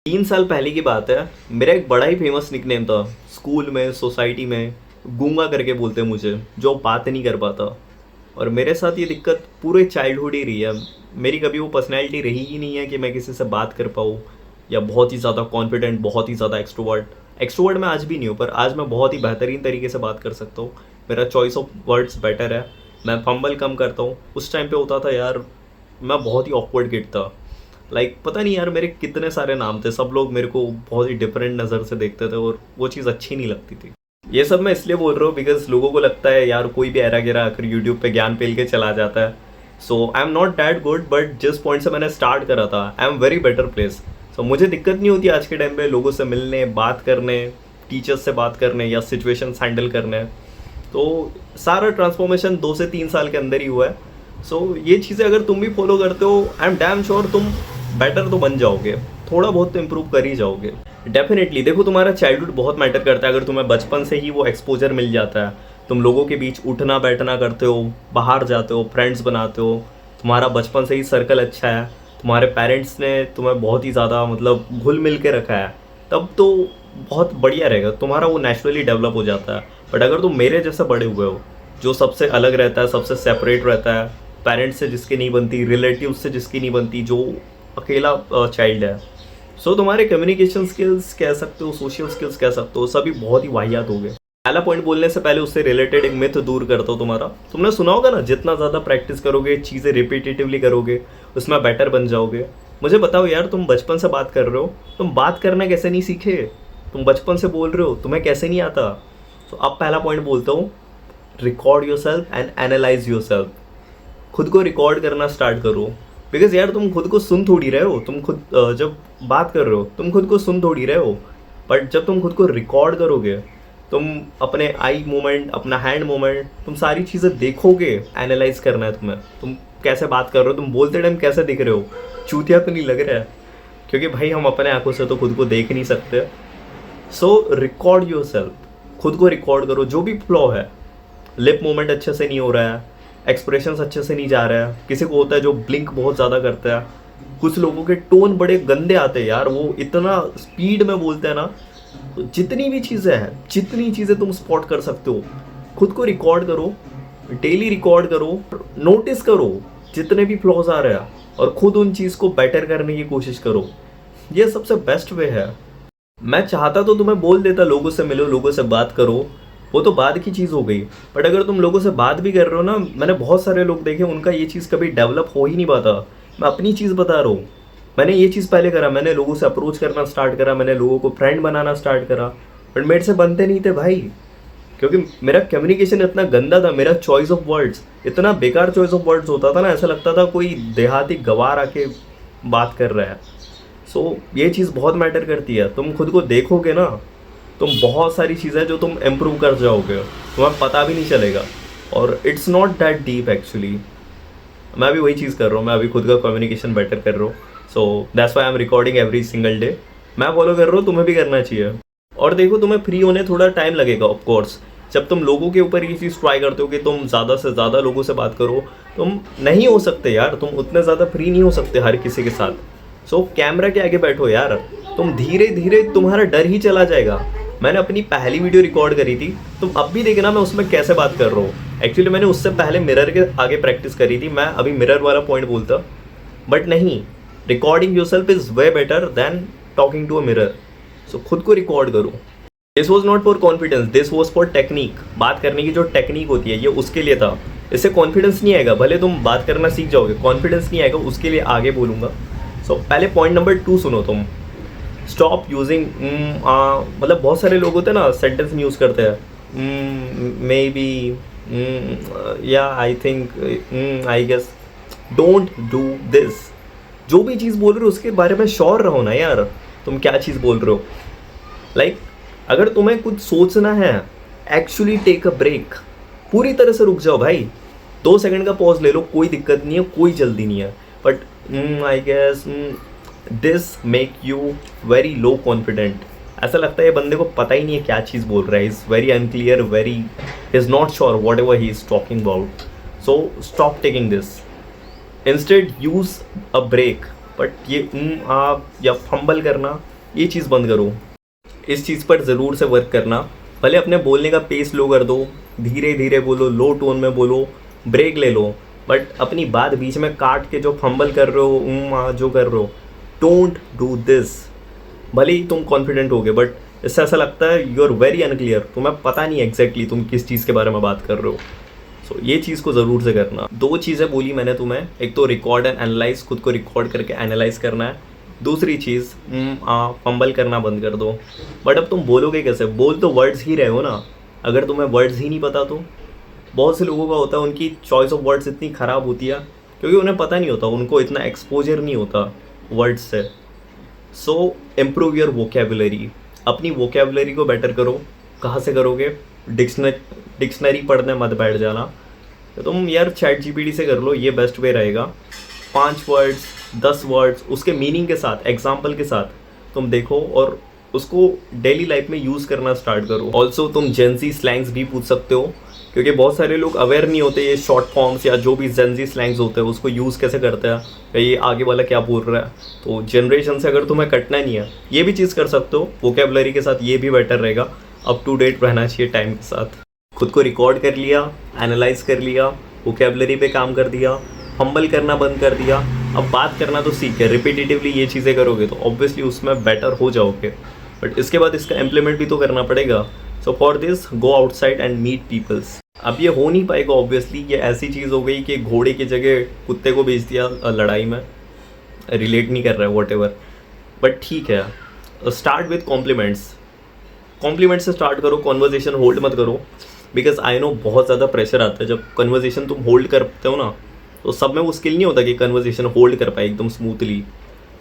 3 साल पहले की बात है। मेरा एक बड़ा ही फेमस निकनेम था स्कूल में, सोसाइटी में। गूंगा करके बोलते मुझे, जो बात नहीं कर पाता। और मेरे साथ ये दिक्कत पूरे चाइल्डहुड ही रही है। मेरी कभी वो पर्सनैलिटी रही ही नहीं है कि मैं किसी से बात कर पाऊँ, या बहुत ही ज़्यादा कॉन्फिडेंट, बहुत ही ज़्यादा एक्सट्रोवर्ट। एक्सट्रोवर्ट मैं आज भी नहीं हूँ, पर आज मैं बहुत ही बेहतरीन तरीके से बात कर सकता हूँ। मेरा चॉइस ऑफ वर्ड्स बेटर है। मैं फंबल कम करता हूँ। उस टाइम पे होता था यार, मैं बहुत ही ऑकवर्ड किड था। पता नहीं यार, मेरे कितने सारे नाम थे, सब लोग मेरे को बहुत ही डिफरेंट नज़र से देखते थे और वो चीज़ अच्छी नहीं लगती थी। ये सब मैं इसलिए बोल रहा हूँ बिकॉज लोगों को लगता है यार कोई भी ऐरा गिरा आकर यूट्यूब पे ज्ञान पेल के चला जाता है। So I am not that good, but जिस पॉइंट से मैंने स्टार्ट करा था, I am very better place. So मुझे दिक्कत नहीं होती आज के टाइम पे लोगों से मिलने, बात करने, टीचर्स से बात करने या सिचुएशन हैंडल करने। तो सारा ट्रांसफॉर्मेशन 2 से 3 साल के अंदर ही हुआ है। सो ये चीज़ें अगर तुम भी फॉलो करते हो, आई एम डैम श्योर तुम बेटर तो बन जाओगे, थोड़ा बहुत तो इम्प्रूव कर ही जाओगे। डेफिनेटली देखो, तुम्हारा चाइल्डहुड बहुत मैटर करता है। अगर तुम्हें बचपन से ही वो एक्सपोजर मिल जाता है, तुम लोगों के बीच उठना बैठना करते हो, बाहर जाते हो, फ्रेंड्स बनाते हो, तुम्हारा बचपन से ही सर्कल अच्छा है, तुम्हारे पेरेंट्स ने तुम्हें बहुत ही ज़्यादा मतलब घुल मिल के रखा है, तब तो बहुत बढ़िया रहेगा, तुम्हारा वो नेचुरली डेवलप हो जाता है। बट अगर तुम मेरे जैसे बड़े हुए हो, जो सबसे अलग रहता है, सबसे सेपरेट रहता है, पेरेंट्स से जिसकी नहीं बनती, रिलेटिव से जिसकी नहीं बनती, जो अकेला चाइल्ड है, सो तुम्हारे कम्युनिकेशन स्किल्स कह सकते हो, सोशल स्किल्स कह सकते हो, सभी बहुत ही वाहियात हो गए। पहला पॉइंट बोलने से पहले उससे रिलेटेड एक मिथ दूर करता हूँ तुम्हारा। तुमने सुना होगा ना, जितना ज़्यादा प्रैक्टिस करोगे, चीज़ें रिपीटेटिवली करोगे, उसमें बेटर बन जाओगे। मुझे बताओ यार, तुम बचपन से बात कर रहे हो, तुम बात करना कैसे नहीं सीखे? तुम बचपन से बोल रहे हो, तुम्हें कैसे नहीं आता? तो अब पहला पॉइंट बोलता हूँ, record your self and analyse your self. खुद को रिकॉर्ड करना स्टार्ट करो। बिकॉज यार तुम खुद को सुन थोड़ी रहे हो, तुम खुद जब बात कर रहे हो तुम खुद को सुन थोड़ी रहे हो, बट जब तुम खुद को रिकॉर्ड करोगे, तुम अपने आई मूवमेंट, अपना हैंड मूवमेंट, तुम सारी चीज़ें देखोगे। एनालाइज करना है तुम्हें, तुम कैसे बात कर रहे हो, तुम बोलते टाइम कैसे दिख रहे हो, चूतिया तो नहीं लग रहा है? क्योंकि भाई हम अपने आंखों से तो खुद को देख नहीं सकते। सो रिकॉर्ड योर सेल्फ, खुद को रिकॉर्ड करो। जो भी फ्लॉ है, लिप मूवमेंट अच्छे से नहीं हो रहा है, एक्सप्रेशंस अच्छे से नहीं जा रहा है, किसी को होता है जो ब्लिंक बहुत ज़्यादा करता है, कुछ लोगों के टोन बड़े गंदे आते हैं यार, वो इतना स्पीड में बोलते हैं ना। तो जितनी भी चीज़ें हैं, जितनी चीज़ें तुम स्पॉट कर सकते हो, खुद को रिकॉर्ड करो, डेली रिकॉर्ड करो, नोटिस करो जितने भी फ्लॉज आ रहे हैं, और खुद उन चीज़ को बेटर करने की कोशिश करो। ये सबसे बेस्ट वे है। मैं चाहता तो तुम्हें बोल देता लोगों से मिलो, लोगों से बात करो, वो तो बाद की चीज़ हो गई। बट अगर तुम लोगों से बात भी कर रहे हो ना, मैंने बहुत सारे लोग देखे उनका ये चीज़ कभी डेवलप हो ही नहीं पाता। मैं अपनी चीज़ बता रहा हूँ, मैंने ये चीज़ पहले करा, मैंने लोगों से अप्रोच करना स्टार्ट करा, मैंने लोगों को फ्रेंड बनाना स्टार्ट करा, बट मेरे से बनते नहीं थे भाई, क्योंकि मेरा कम्युनिकेशन इतना गंदा था, मेरा चॉइस ऑफ वर्ड्स इतना बेकार चॉइस ऑफ वर्ड्स होता था ना, ऐसा लगता था कोई देहाती गवार आके बात कर रहा है। सो ये चीज़ बहुत मैटर करती है। तुम खुद को देखोगे ना, तुम बहुत सारी चीज़ें जो तुम इम्प्रूव कर जाओगे, तुम्हें पता भी नहीं चलेगा। और it's not that deep actually. मैं भी वही चीज़ कर रहा हूँ, मैं अभी खुद का कम्युनिकेशन बेटर कर रहा हूँ। So that's why I am recording every single day. मैं फॉलो कर रहा हूँ, तुम्हें भी करना चाहिए। और देखो, तुम्हें फ्री होने थोड़ा टाइम लगेगा ऑफकोर्स। जब तुम लोगों के ऊपर ये चीज़ ट्राई करते हो कि तुम ज़्यादा से ज़्यादा लोगों से बात करो, तुम नहीं हो सकते यार, तुम उतने ज़्यादा फ्री नहीं हो सकते हर किसी के साथ। सो कैमरा के आगे बैठो यार, तुम धीरे धीरे तुम्हारा डर ही चला जाएगा। मैंने अपनी पहली वीडियो रिकॉर्ड करी थी, तुम अब भी देखना मैं उसमें कैसे बात कर रहा हूँ। एक्चुअली मैंने उससे पहले मिरर के आगे प्रैक्टिस करी थी, मैं अभी मिरर वाला पॉइंट बोलता, बट नहीं, recording yourself is way better than talking to a mirror. So खुद को रिकॉर्ड करो। This was not for confidence, this was for technique. बात करने की जो टेक्निक होती है, ये उसके लिए था। इससे कॉन्फिडेंस नहीं आएगा, भले तुम बात करना सीख जाओगे, कॉन्फिडेंस नहीं आएगा, उसके लिए आगे बोलूँगा। सो पहले पॉइंट नंबर 2 सुनो तुम। स्टॉप यूजिंग मतलब बहुत सारे लोग होते हैं ना, सेंटेंस में यूज़ करते हैं, मे बी, या I think, I guess. Don't do this. जो भी चीज़ बोल रहे हो उसके बारे में श्योर रहो ना यार, तुम क्या चीज़ बोल रहे हो। अगर तुम्हें कुछ सोचना है, एक्चुअली टेक अ ब्रेक, पूरी तरह से रुक जाओ भाई। 2 सेकंड का पॉज ले लो, कोई दिक्कत नहीं है, कोई जल्दी नहीं है। But I guess this make you very low confident. ऐसा लगता है ये बंदे को पता ही नहीं है क्या चीज़ बोल रहा है, is very unclear, very is not sure whatever he is talking about. So stop taking this, instead use a break. But ये आप या फंबल करना, ये चीज़ बंद करो। इस चीज़ पर ज़रूर से वर्क करना। भले अपने बोलने का पेस लो कर दो, धीरे धीरे बोलो, लो टोन में बोलो, ब्रेक ले लो, बट अपनी बात बीच में काट के जो फंबल कर रहे हो, जो कर रहे हो, डोंट डू दिस। भले ही तुम कॉन्फिडेंट होगे बट इससे ऐसा लगता है यू आर वेरी अनक्लियर, तुम्हें पता नहीं एग्जैक्टली तुम किस चीज़ के बारे में बात कर रहे हो। सो ये चीज़ को ज़रूर से करना। 2 चीज़ें बोली मैंने तुम्हें, एक तो रिकॉर्ड एंड एनालाइज, खुद को रिकॉर्ड करके एनालाइज करना है। दूसरी चीज़ फंबल करना बंद कर दो। बट अब तुम बोलोगे कैसे? बोल तो वर्ड्स ही रहे हो ना। अगर तुम्हें वर्ड्स ही नहीं पता तो बहुत से लोगों का होता है उनकी चॉइस ऑफ वर्ड्स इतनी ख़राब होती है क्योंकि उन्हें पता नहीं होता, उनको इतना एक्सपोजर नहीं होता वर्ड्स से। सो इम्प्रूव योर वोकेबुलरी, अपनी वोकेबुलरी को बेटर करो। कहाँ से करोगे? डिक्शनरी पढ़ने मत बैठ जाना। तो तुम यार चैट जीपीटी से कर लो, ये बेस्ट वे रहेगा। 5 वर्ड्स 10 वर्ड्स उसके मीनिंग के साथ, एग्जाम्पल के साथ तुम देखो और उसको डेली लाइफ में यूज़ करना स्टार्ट करो। ऑल्सो तुम जेंजी स्लैंग्स भी पूछ सकते हो क्योंकि बहुत सारे लोग अवेयर नहीं होते ये शॉर्ट फॉर्म्स या जो भी जेंजी स्लैंग्स होते हैं उसको यूज़ कैसे करते हैं, या ये आगे वाला क्या बोल रहा है। तो जनरेशन से अगर तुम्हें कटना नहीं है, ये भी चीज़ कर सकते हो वोकेबुलरी के साथ, ये भी बेटर रहेगा। अप टू डेट रहना चाहिए टाइम के साथ। खुद को रिकॉर्ड कर लिया, एनालाइज कर लिया, वोकेबुलरी पे काम कर दिया, फंबल करना बंद कर दिया। अब बात करना तो सीख के रिपीटेटिवली ये चीज़ें करोगे तो ऑब्वियसली उसमें बेटर हो जाओगे, बट इसके बाद इसका इम्प्लीमेंट भी तो करना पड़ेगा। So for this go outside and meet peoples. अब ये हो नहीं पाएगा ऑब्वियसली, ये ऐसी चीज़ हो गई कि घोड़े की जगह कुत्ते को बेच दिया लड़ाई में, रिलेट नहीं कर रहा है वॉट एवर, बट ठीक है। स्टार्ट विथ कॉम्प्लीमेंट्स, कॉम्प्लीमेंट से स्टार्ट करो, कॉन्वर्जेशन होल्ड मत करो। बिकॉज आई नो बहुत ज़्यादा प्रेशर आता है जब कन्वर्जेशन तुम होल्ड करते हो ना, तो सब में वो स्किल नहीं होता कि कन्वर्जेशन होल्ड कर पाए एकदम स्मूथली।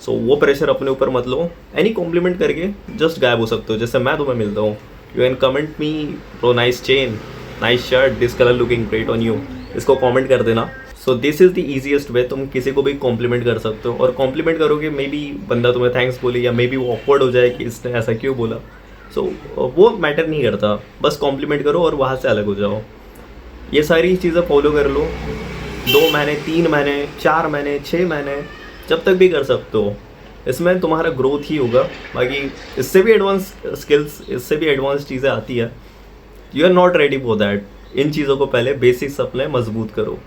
सो वो प्रेशर अपने ऊपर मत लो। एनी कॉम्प्लीमेंट करके जस्ट गायब हो सकते हो। जैसे मैं तुम्हें मिलता हूँ, you can comment me pro nice chain, nice shirt, this colour looking great on you, इसको कॉमेंट कर देना। So this is the easiest वे, तुम किसी को भी कॉम्प्लीमेंट कर सकते हो। और कॉम्प्लीमेंट करोगे मे बी बंदा तुम्हें थैंक्स बोले या मे बी वो ऑकवर्ड हो जाए कि इसने ऐसा क्यों बोला। सो वो मैटर नहीं करता, बस कॉम्प्लीमेंट करो और वहाँ से अलग हो जाओ। ये सारी चीज़ें फॉलो कर लो 2 महीने 3 महीने 4 महीने 6 महीने, जब तक भी कर सकते हो। इसमें तुम्हारा ग्रोथ ही होगा। बाकी इससे भी एडवांस स्किल्स, इससे भी एडवांस चीज़ें आती है। You are not ready for that. इन चीज़ों को पहले बेसिक्स अपने मजबूत करो।